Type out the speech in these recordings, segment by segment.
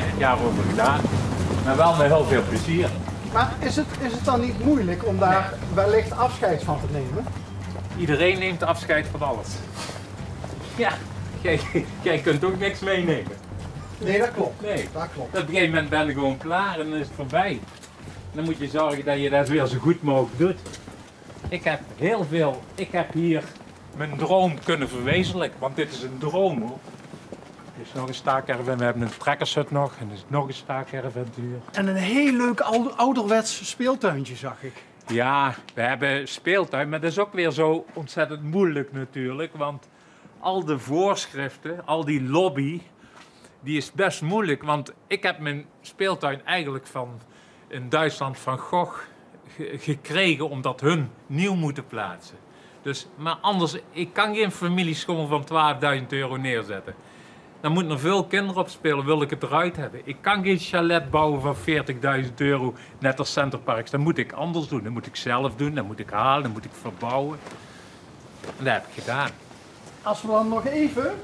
30 jaar over gedaan. Maar wel met heel veel plezier. Maar is het dan niet moeilijk om daar wellicht afscheid van te nemen? Iedereen neemt afscheid van alles. Ja, jij kunt ook niks meenemen. Nee, dat klopt. Nee, dat klopt. op een gegeven moment ben je gewoon klaar en dan is het voorbij. En dan moet je zorgen dat je dat weer zo goed mogelijk doet. Ik heb hier mijn droom kunnen verwezenlijken, want dit is een droom hoor. Er is nog een staakerven, we hebben een trekkershut nog en er is nog een staakerventuur. En een heel leuk ouderwets speeltuintje zag ik. Ja, we hebben speeltuin, maar dat is ook weer zo ontzettend moeilijk natuurlijk, want al de voorschriften, al die lobby, die is best moeilijk, want ik heb mijn speeltuin eigenlijk in Duitsland van Gogh gekregen omdat hun nieuw moeten plaatsen. Dus, maar anders, ik kan geen familieschool van 12.000 euro neerzetten. Dan moeten er veel kinderen op spelen, wil ik het eruit hebben. Ik kan geen chalet bouwen van 40.000 euro, net als Centerparks. Dat moet ik anders doen. Dat moet ik zelf doen, dat moet ik halen, dat moet ik verbouwen. En dat heb ik gedaan. Als we dan nog even...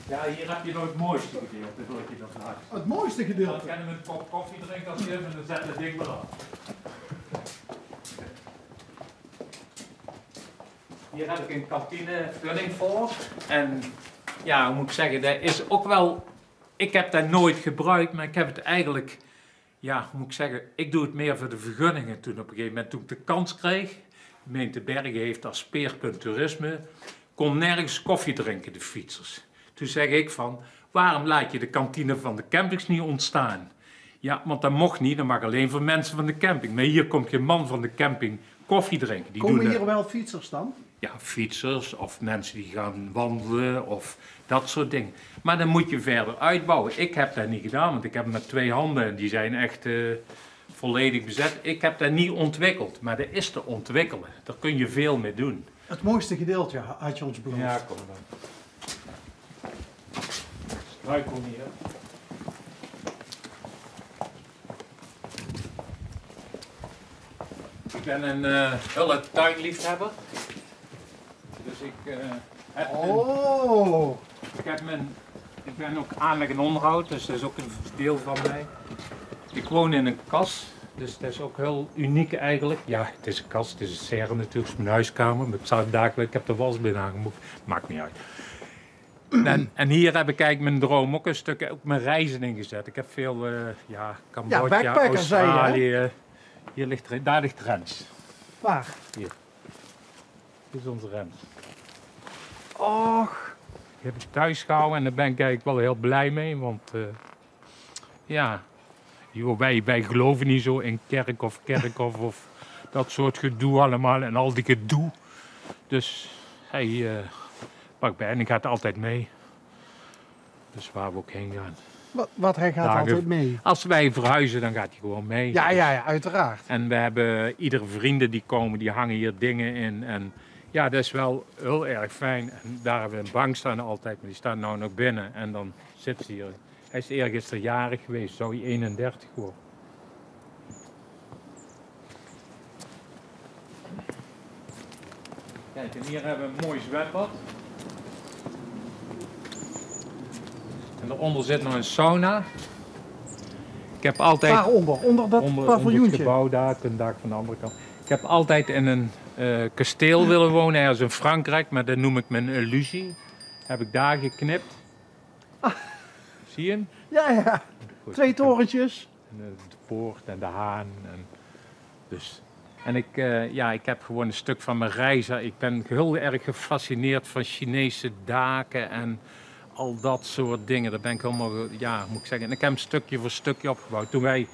Ja, hier heb je nog het mooiste gedeelte, wil ik je dat laten. Het mooiste gedeelte. Dan kan je een kop koffie drinken als je en dan zet het ding maar op. Hier heb ik een kantinevulling voor. En ja, hoe moet ik zeggen, dat is ook wel... Ik heb dat nooit gebruikt, maar ik heb het eigenlijk... Ja, hoe moet ik zeggen, ik doe het meer voor de vergunningen toen op een gegeven moment. Toen ik de kans kreeg, gemeente Bergen heeft als speerpunt toerisme, kon nergens koffie drinken, de fietsers. Toen zeg ik van, waarom laat je de kantine van de campings niet ontstaan? Ja, want dat mocht niet, dat mag alleen voor mensen van de camping. Maar hier komt geen man van de camping koffie drinken. Die Komen doen hier wel fietsers dan? Ja, fietsers of mensen die gaan wandelen of dat soort dingen. Maar dan moet je verder uitbouwen. Ik heb dat niet gedaan, want ik heb met 2 handen en die zijn echt volledig bezet. Ik heb dat niet ontwikkeld, maar dat is te ontwikkelen. Daar kun je veel mee doen. Het mooiste gedeelte had je ons beloofd. Ja, kom dan. Struikel hier. Ik ben een hele tuinliefhebber. Dus ik heb ik ben ook aanleg en onderhoud, dus dat is ook een deel van mij. Ik woon in een kas, dus dat is ook heel uniek eigenlijk. Ja, het is een kas, het is een serre natuurlijk, het is mijn huiskamer. Ik heb de was binnen aangemoeid, maakt niet uit. En hier heb ik eigenlijk mijn droom ook een stuk, ook mijn reizen ingezet. Ik heb veel, Cambodja, Australië. Hier ligt, daar ligt Rens. Waar? Hier. Dit is onze Rens. Och. Die heb ik thuis gehouden en daar ben ik eigenlijk wel heel blij mee, want wij geloven niet zo in kerkhof of dat soort gedoe allemaal en al die gedoe. Dus hij pakt bij en ik ga altijd mee. Dus waar we ook heen gaan. Wat hij gaat altijd mee? Als wij verhuizen, dan gaat hij gewoon mee. Ja, uiteraard. En we hebben iedere vrienden die komen, die hangen hier dingen in. En ja, dat is wel heel erg fijn. En daar hebben we een bank staan altijd, maar die staat nou nog binnen. En dan zit ze hier. Hij is eergisteren jarig geweest, zou hij 31 worden. Kijk, en hier hebben we een mooi zwembad. En daaronder zit nog een sauna. Ik heb altijd... Waaronder? Onder dat paviljoentje? Onder het gebouw daar, een dak van de andere kant. Ik heb altijd in een kasteel willen wonen, ergens in Frankrijk, maar dat noem ik mijn illusie. Heb ik daar geknipt. Ah. Zie je hem? Ja. Goed, 2 torentjes. En de poort en de haan. En ik heb gewoon een stuk van mijn reizen. Ik ben heel erg gefascineerd van Chinese daken en al dat soort dingen. Daar ben ik helemaal, moet ik zeggen. En ik heb hem stukje voor stukje opgebouwd. Toen wij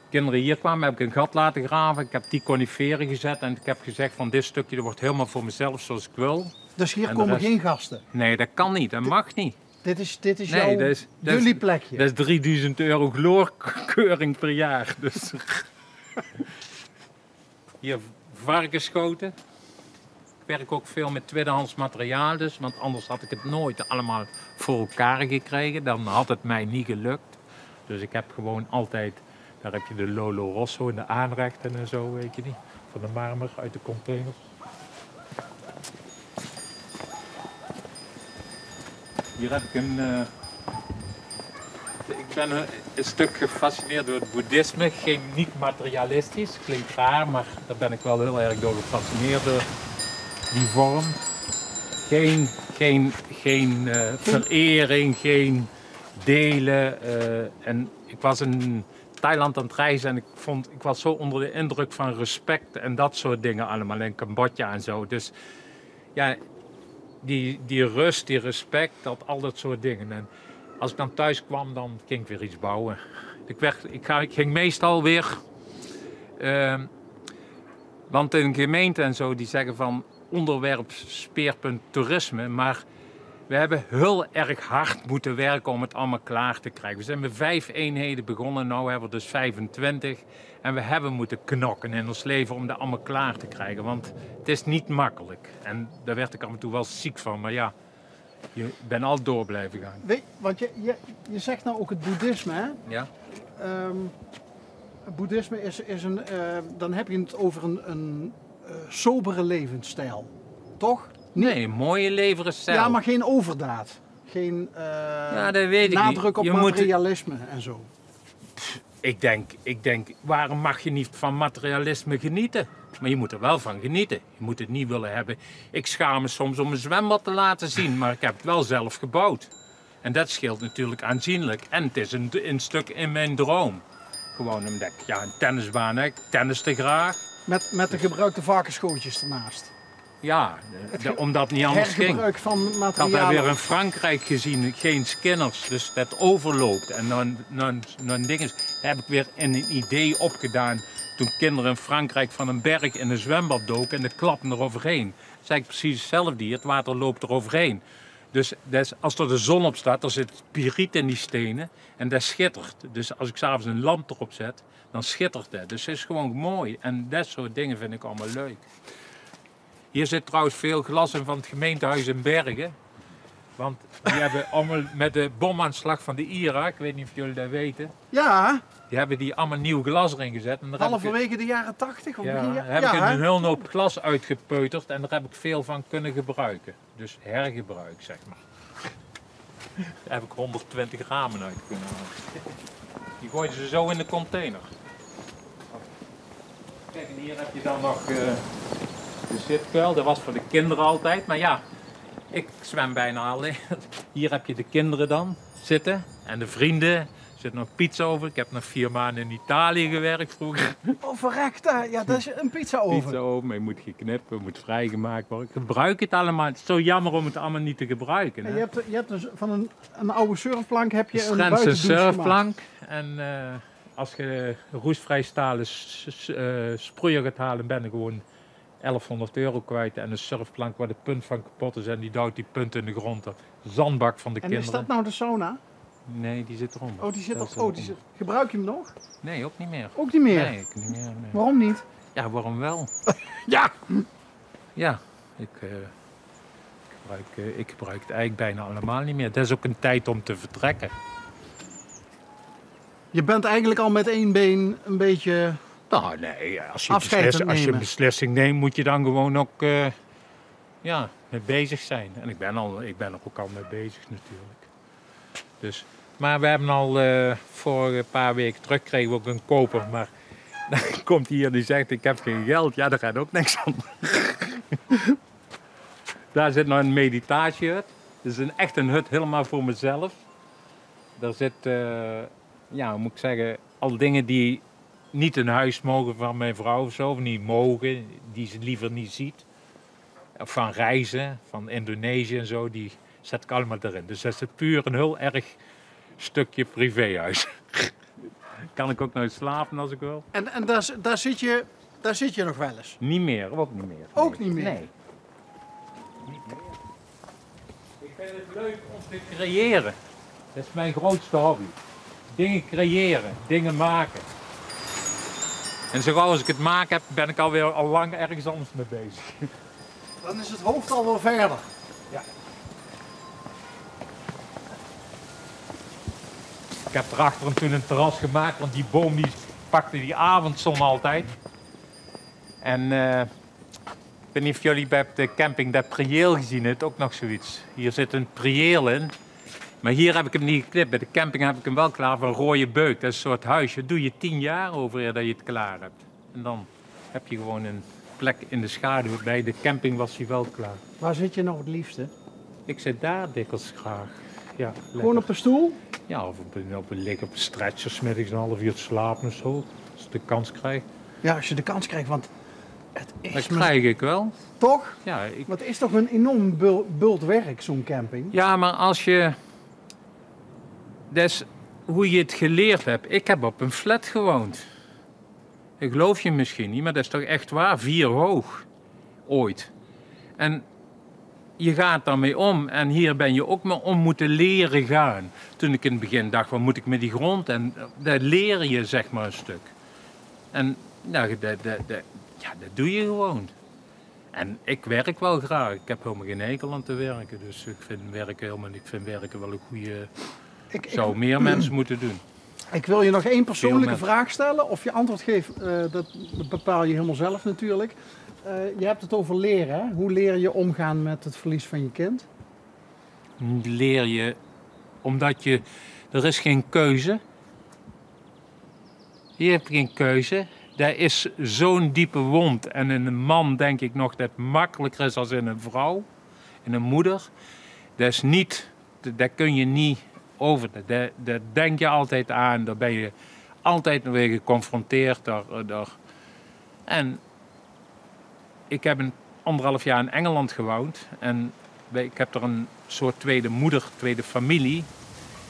kinderen hier kwamen, heb ik een gat laten graven. Ik heb die coniferen gezet en ik heb gezegd van dit stukje dat wordt helemaal voor mezelf zoals ik wil. Dus hier komen geen gasten? Nee, dat kan niet. Dat mag niet. Dit is jouw jullie plekje? Dat is 3000 euro gloorkeuring per jaar. Dus. Hier varkensschoten. Ik werk ook veel met tweedehands materiaal dus, want anders had ik het nooit allemaal voor elkaar gekregen. Dan had het mij niet gelukt. Dus ik heb gewoon altijd, daar heb je de Lolo Rosso en de aanrechten en zo, weet je niet. Van de marmer uit de containers. Hier heb ik ik ben een stuk gefascineerd door het boeddhisme. Niet materialistisch, klinkt raar, maar daar ben ik wel heel erg door gefascineerd door die vorm. Geen verering, geen delen. En ik was in Thailand aan het reizen en ik was zo onder de indruk van respect en dat soort dingen allemaal. In Cambodja en zo. Dus ja, die rust, die respect, al dat soort dingen. En als ik dan thuis kwam, dan ging ik weer iets bouwen. Ik ging meestal weer... want in gemeenten en zo, die zeggen van onderwerp speerpunt toerisme. Maar we hebben heel erg hard moeten werken om het allemaal klaar te krijgen. We zijn met 5 eenheden begonnen, nu hebben we dus 25. En we hebben moeten knokken in ons leven om dat allemaal klaar te krijgen. Want het is niet makkelijk. En daar werd ik af en toe wel ziek van. Maar ja, je bent al door blijven gaan. Want je zegt nou ook het boeddhisme, hè? Ja. Het boeddhisme is een... dan heb je het over een sobere levensstijl. Toch? Nee, een mooie levensstijl. Ja, maar geen overdaad. Geen ja, dat weet ik nadruk niet. op materialisme en zo. Ik denk, waarom mag je niet van materialisme genieten? Maar je moet er wel van genieten. Je moet het niet willen hebben. Ik schaam me soms om een zwembad te laten zien, maar ik heb het wel zelf gebouwd. En dat scheelt natuurlijk aanzienlijk. En het is een stuk in mijn droom. Gewoon omdat ik, ja, een tennisbaan, hè. Ik tenniste graag. Met de gebruikte varkensschootjes ernaast. Ja, omdat het niet anders ging. Hergebruik van materialen. Ik had daar weer in Frankrijk gezien, geen skinners, dus dat overloopt. En dan heb ik weer een idee opgedaan toen kinderen in Frankrijk van een berg in een zwembad doken en de klappen eroverheen. Dat is eigenlijk precies hetzelfde hier, het water loopt eroverheen. Dus als er de zon op staat, dan zit piriet in die stenen en dat schittert. Dus als ik s'avonds een lamp erop zet, dan schittert dat. Dus het is gewoon mooi en dat soort dingen vind ik allemaal leuk. Hier zit trouwens veel glas in van het gemeentehuis in Bergen. Want die hebben allemaal met de bomaanslag van de IRA, ik weet niet of jullie dat weten. Ja. Die hebben die allemaal nieuw glas erin gezet. En Halverwege de jaren 80 of begin daar heb ik een hele hoop glas uitgepeuterd en daar heb ik veel van kunnen gebruiken. Dus hergebruik, zeg maar. Daar heb ik 120 ramen uit kunnen halen. Die gooiden ze zo in de container. Kijk, en hier heb je dan nog de zitkuil. Dat was voor de kinderen altijd, maar ja, ik zwem bijna alleen. Hier heb je de kinderen dan zitten en de vrienden. Er zit nog pizza over. Ik heb nog 4 maanden in Italië gewerkt vroeger. Oh, verrekt. Ja, dat is een pizza over. Pizza over, maar je moet geknipt, het moet vrijgemaakt worden. Ik gebruik het allemaal. Het is zo jammer om het allemaal niet te gebruiken. Hè? Je hebt dus van een oude surfplank heb je een buitendouche surfplank. En als je roestvrij stalen sproeier gaat halen, ben je gewoon 1100 euro kwijt. En een surfplank waar de punt van kapot is en die duwt die punt in de grond. De zandbak van de kinderen. En is dat nou de sauna? Nee, die zit eronder. Oh, die zit eronder. Gebruik je hem nog? Nee, ook niet meer. Ook niet meer? Nee, ik niet meer. Nee. Waarom niet? Ja, waarom wel? Ja! Ja, ik gebruik het eigenlijk bijna allemaal niet meer. Dat is ook een tijd om te vertrekken. Je bent eigenlijk al met 1 been een beetje... Nou nee, als je een beslissing neemt moet je dan gewoon ook mee bezig zijn. En ik ben er ook al mee bezig natuurlijk. Dus, maar we hebben al voor een paar weken terug kregen we ook een koper. Maar dan komt hij hier en die zegt ik heb geen geld. Ja, daar gaat ook niks aan. Daar zit nog een meditatiehut. Dat is echt een hut helemaal voor mezelf. Daar zit, hoe moet ik zeggen, al dingen die niet in huis mogen van mijn vrouw of zo. Of niet mogen, die ze liever niet ziet. Of van reizen, van Indonesië en zo, die zet ik allemaal erin. Dus dat is puur een heel erg stukje privéhuis. Kan ik ook nooit slapen als ik wil. En daar zit je nog wel eens? Niet meer, ook niet meer. Nee. Ook niet meer? Nee. Niet meer. Ik vind het leuk om te creëren. Dat is mijn grootste hobby. Dingen creëren, dingen maken. En zo gauw als ik het maken heb, ben ik al lang ergens anders mee bezig. Dan is het hoofd al wel verder. Ja. Ik heb erachter toen een terras gemaakt, want die boom die pakte die avondzon altijd. En ik weet niet of jullie bij de camping dat priëel gezien hebben, ook nog zoiets. Hier zit een priëel in. Maar hier heb ik hem niet geknipt. Bij de camping heb ik hem wel klaar van rode beuk. Dat is een soort huisje. Dat doe je 10 jaar over eer dat je het klaar hebt. En dan heb je gewoon een plek in de schaduw. Bij de camping was hij wel klaar. Waar zit je nou het liefste? Ik zit daar dikwijls graag. Ja, Gewoon op een stoel? Ja, of liggen op een stretcher, 's middags een half uur te slapen of zo. Als ik de kans krijg. Ja, als je de kans krijgt, want het is... Dat krijg ik wel. Toch? Ja, Want het is toch een enorm bult werk, zo'n camping? ja, maar als je... Dat is hoe je het geleerd hebt. Ik heb op een flat gewoond. Ik geloof je misschien niet, maar dat is toch echt waar. 4 hoog. Ooit. En je gaat daarmee om. En hier ben je ook maar om moeten leren gaan. Toen ik in het begin dacht, wat moet ik met die grond? En dat leer je zeg maar een stuk. En nou, dat doe je gewoon. En ik werk wel graag. Ik heb helemaal geen hekel aan te werken. Dus ik vind werken wel een goede... Zou meer mensen moeten doen. Ik wil je nog één persoonlijke vraag stellen. Of je antwoord geeft, dat bepaal je helemaal zelf natuurlijk. Je hebt het over leren. Hè? Hoe leer je omgaan met het verlies van je kind? Leer je, omdat er is geen keuze. Je hebt geen keuze. Dat is zo'n diepe wond. En in een man denk ik nog dat het makkelijker is dan in een vrouw. In een moeder. Dat kun je niet over. Daar denk je altijd aan. Daar ben je altijd weer geconfronteerd door. En ik heb 1,5 jaar in Engeland gewoond. En ik heb er een soort tweede moeder, tweede familie.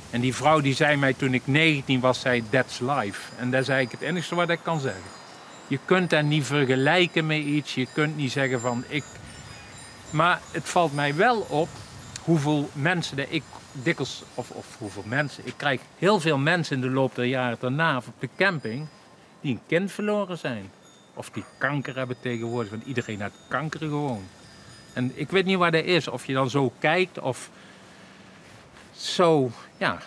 En die vrouw die zei mij toen ik 19 was, zei that's life. En dat is eigenlijk het enige wat ik kan zeggen. Je kunt dat niet vergelijken met iets. Je kunt niet zeggen van ik... Maar het valt mij wel op hoeveel mensen dat ik dikwijls... Of hoeveel mensen... Ik krijg heel veel mensen in de loop der jaren daarna op de camping die een kind verloren zijn. Of die kanker hebben tegenwoordig. Want iedereen heeft kanker gewoon. En ik weet niet waar dat is. Of je dan zo kijkt of... Zo, ja,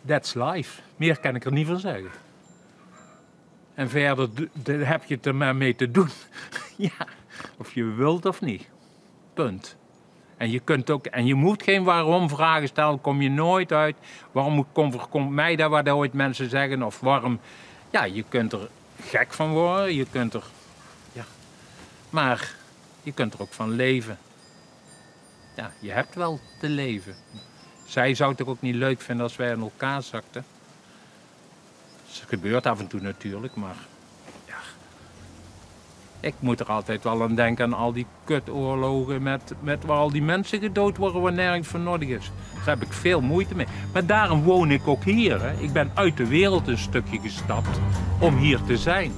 that's life. Meer kan ik er niet van zeggen. En verder heb je het er maar mee te doen. Ja, of je wilt of niet. Punt. En je moet geen waarom vragen stellen, kom je nooit uit. Waarom komt mij daar waar ooit mensen zeggen? Of waarom? Ja, je kunt er gek van worden, je kunt er... Ja, maar je kunt er ook van leven. Ja, je hebt wel te leven. Zij zou het ook niet leuk vinden als wij in elkaar zakten. Het gebeurt af en toe natuurlijk, maar ja. Ik moet er altijd wel aan denken aan al die kutoorlogen met waar al die mensen gedood worden waar nergens voor nodig is. Daar heb ik veel moeite mee. Maar daarom woon ik ook hier. Hè. Ik ben uit de wereld een stukje gestapt om hier te zijn.